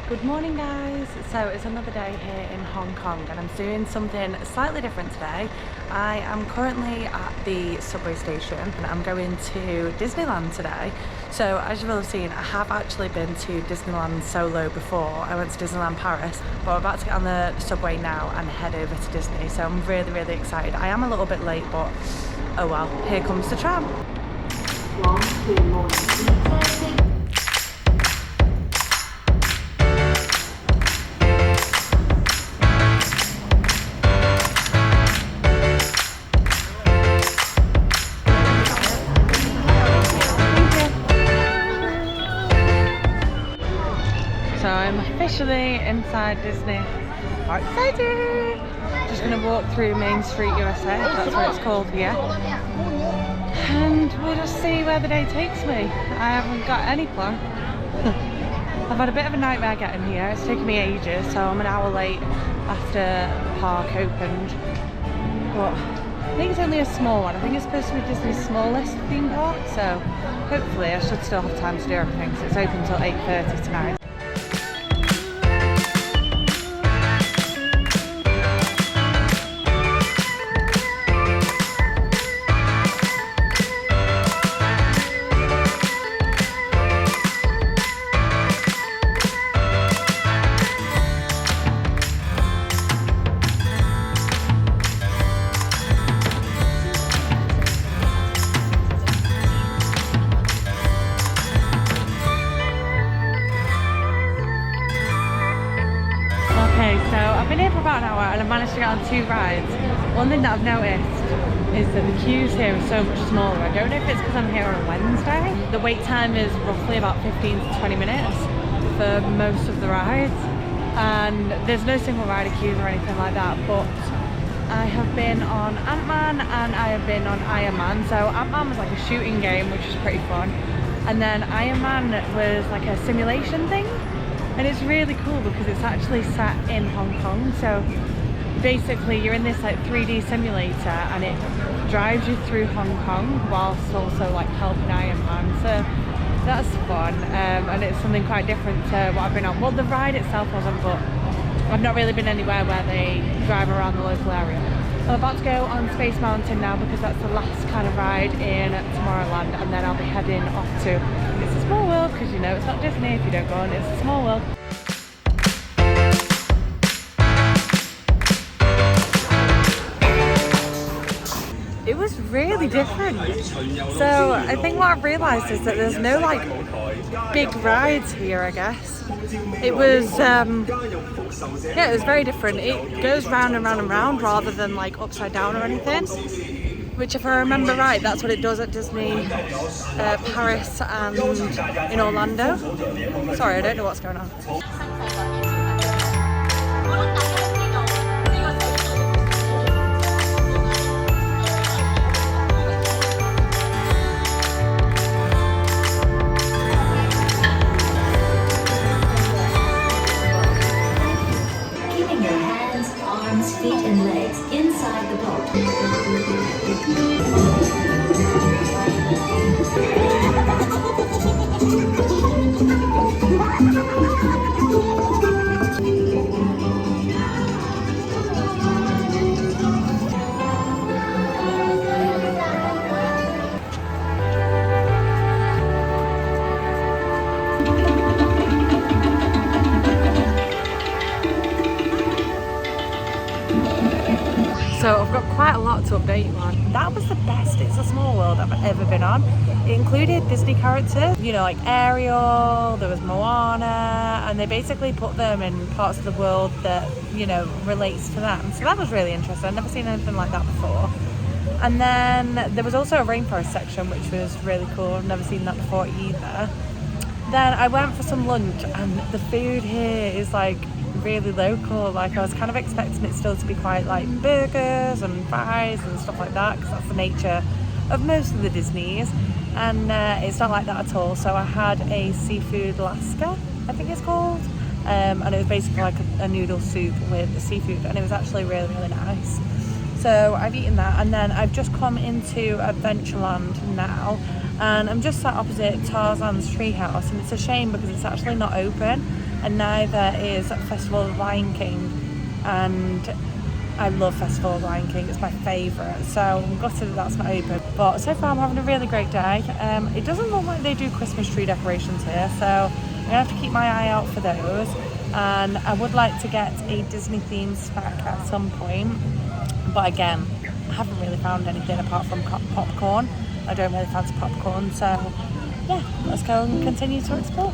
Good morning guys. So it's another day here in Hong Kong and I'm doing something slightly different today. I am currently at the subway station and I'm going to Disneyland today. So as you will have seen, I have actually been to Disneyland solo before. I went to Disneyland Paris, but I'm about to get on the subway now and head over to Disney. So I'm really excited. I am a little bit late, but oh well, here comes the tram. So I'm officially inside Disney. How excited! Just gonna walk through Main Street USA, that's what it's called here. And we'll just see where the day takes me. I haven't got any plan. I've had a bit of a nightmare getting here. It's taken me ages, so I'm an hour late after the park opened. But I think it's only a small one. I think it's supposed to be Disney's smallest theme park, so hopefully I should still have time to do everything. So it's open till 8:30 tonight. So I've been here for about an hour and I've managed to get on 2 rides. One thing that I've noticed is that the queues here are so much smaller. I don't know if it's because I'm here on a Wednesday. The wait time is roughly about 15 to 20 minutes for most of the rides. And there's no single rider queues or anything like that, but I have been on Ant-Man and I have been on Iron Man. So Ant-Man was like a shooting game, which was pretty fun. And then Iron Man was like a simulation thing. And it's really cool because it's actually set in Hong Kong. So basically you're in this like 3D simulator and it drives you through Hong Kong whilst also like helping Iron Man. So that's fun, and it's something quite different to what I've been on. Well, the ride itself wasn't, but I've not really been anywhere where they drive around the local area. I'm about to go on Space Mountain now because that's the last kind of ride in Tomorrowland, and then I'll be heading off to It's a Small World, because you know it's not Disney if you don't go on It's a Small World. It was really different. So I think what I've realised is that there's no like big rides here, I guess. It was yeah, it was very different. It goes round and round and round rather than like upside down or anything, which if I remember right, that's what it does at Disney Paris and in Orlando. Sorry, I don't know what's going on. Feet and legs inside the boat. So I've got quite a lot to update you on. That was the best It's a Small World I've ever been on. It included Disney characters, you know, like Ariel, there was Moana, and they basically put them in parts of the world that, you know, relates to them. So that was really interesting. I've never seen anything like that before. And then there was also a rainforest section, which was really cool. I've never seen that before either. Then I went for some lunch, and the food here is like really local. Like I was kind of expecting it still to be quite like burgers and fries and stuff like that, because that's the nature of most of the Disneys, and it's not like that at all. So I had a seafood lasca, I think it's called, and it was basically like a noodle soup with the seafood, and it was actually really nice. So I've eaten that, and then I've just come into Adventureland now, and I'm just sat opposite Tarzan's treehouse, and it's a shame because it's actually not open. and neither is Festival of Lion King, and I love Festival of Lion King, it's my favourite, so I'm gutted that that's not open. But so far I'm having a really great day. It doesn't look like they do Christmas tree decorations here, so I'm gonna have to keep my eye out for those. And I would like to get a Disney themed snack at some point, but again, I haven't really found anything apart from popcorn. I don't really fancy popcorn, so yeah, let's go and continue to explore.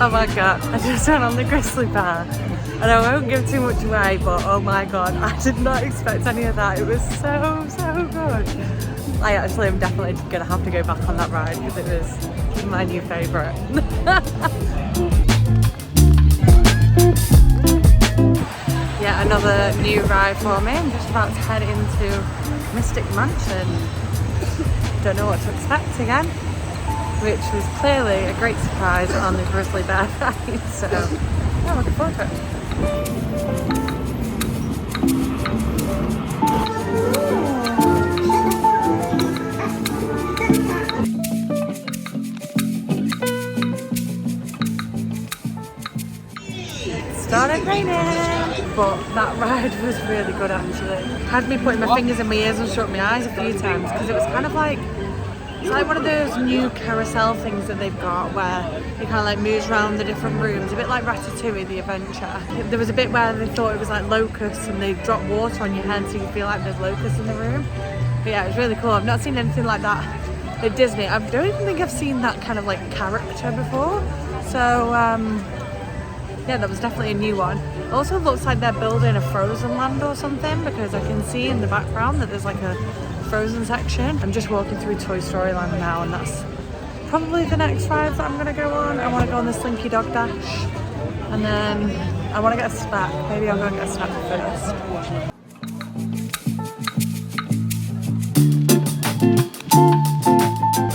Oh my god, I just went on the Grizzly Bear, and I won't give too much away, but oh my god, I did not expect any of that. It was so good. I actually am definitely gonna have to go back on that ride because it was my new favourite. Yeah, another new ride for me. I'm just about to head into Mystic Mansion. Don't know what to expect again, which was clearly a great surprise on the Grizzly Bear ride, so yeah, I'm looking forward to it. It started raining, but that ride was really good actually. Had me putting my fingers in my ears and shut my eyes a few times because it was kind of like, it's like one of those new carousel things that they've got where you kind of like moves around the different rooms, a bit like Ratatouille, the adventure. There was a bit where they thought it was like locusts and they dropped water on your head so you feel like there's locusts in the room. But yeah, it was really cool. I've not seen anything like that at Disney. I don't even think I've seen that kind of like character before. So yeah, that was definitely a new one. It also looks like they're building a Frozen land or something because I can see in the background that there's like a Frozen section. I'm just walking through Toy Story Land now, and that's probably the next ride that I'm gonna go on. I want to go on the Slinky Dog Dash, and then I want to get a snack. Maybe I'll go and get a snack first.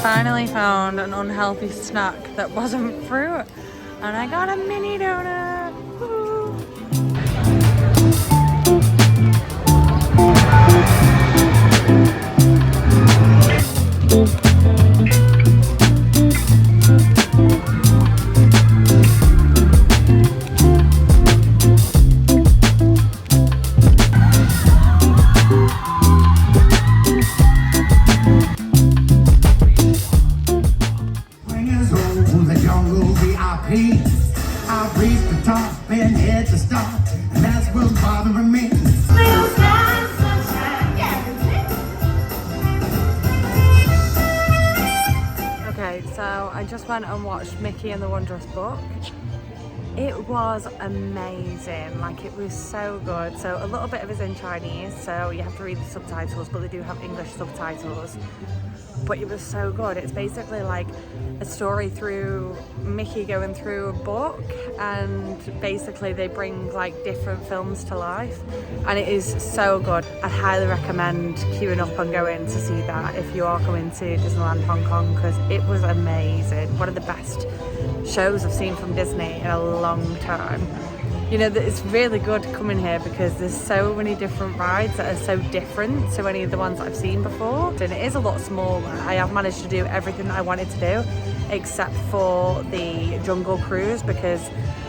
Finally found an unhealthy snack that wasn't fruit, and I got a mini donut. Woo. So I just went and watched Mickey and the Wondrous Book. It was amazing, like it was so good. So a little bit of it's in Chinese, so you have to read the subtitles, but they do have English subtitles. But it was so good. It's basically like a story through Mickey going through a book, and basically they bring like different films to life, and it is so good. I'd highly recommend queuing up and going to see that if you are coming to Disneyland Hong Kong, because it was amazing. One of the best shows I've seen from Disney in a long time. You know, that it's really good coming here because there's so many different rides that are so different to any of the ones that I've seen before. And it is a lot smaller. I have managed to do everything that I wanted to do except for the Jungle Cruise, because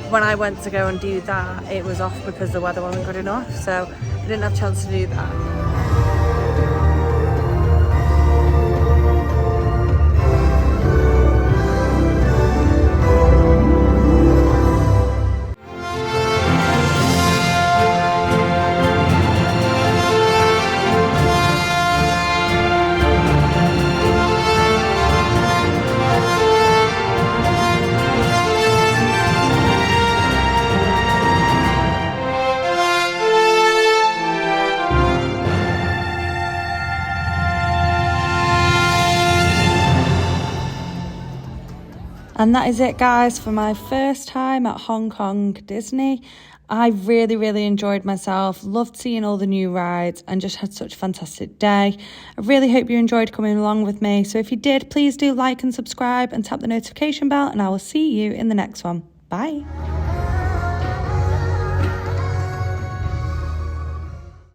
when I went to go and do that, it was off because the weather wasn't good enough. So I didn't have a chance to do that. And that is it, guys, for my first time at Hong Kong Disney. I really, really enjoyed myself, loved seeing all the new rides and just had such a fantastic day. I really hope you enjoyed coming along with me. So if you did, please do like and subscribe and tap the notification bell, and I will see you in the next one. Bye.